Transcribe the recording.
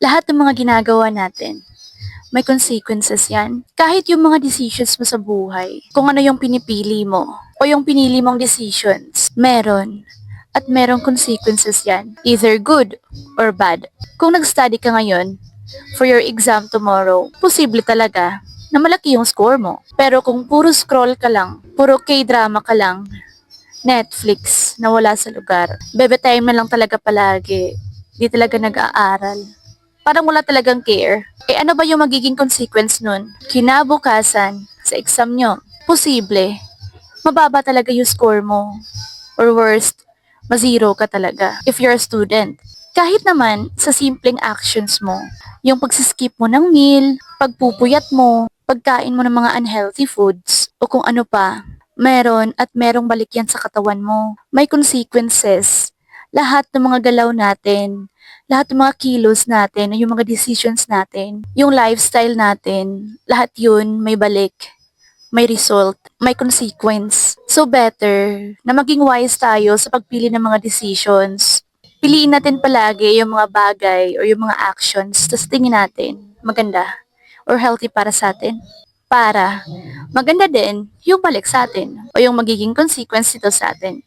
Lahat ng mga ginagawa natin, may consequences yan. Kahit yung mga decisions mo sa buhay, kung ano yung pinipili mo, o yung pinili mong decisions, meron. At merong consequences yan. Either good or bad. Kung nag-study ka ngayon, for your exam tomorrow, posible talaga na malaki yung score mo. Pero kung puro scroll ka lang, puro K-drama ka lang, Netflix na wala sa lugar, bebe time na lang talaga palagi, di talaga nag-aaral. Parang wala talagang care. Eh ano ba yung magiging consequence nun? Kinabukasan, sa exam nyo, posible, mababa talaga yung score mo. Or worst, ma-zero ka talaga if you're a student. Kahit naman sa simpleng actions mo, yung pagsiskip mo ng meal, pagpupuyat mo, pagkain mo ng mga unhealthy foods, o kung ano pa, meron at merong balik yan sa katawan mo. May consequences. Lahat ng mga galaw natin, lahat ng mga kilos natin, yung mga decisions natin, yung lifestyle natin, lahat yun may balik, may result, may consequence. So better na maging wise tayo sa pagpili ng mga decisions. Piliin natin palagi yung mga bagay or yung mga actions, tapos tingin natin maganda or healthy para sa atin. Para maganda din yung balik sa atin o yung magiging consequence nito sa atin.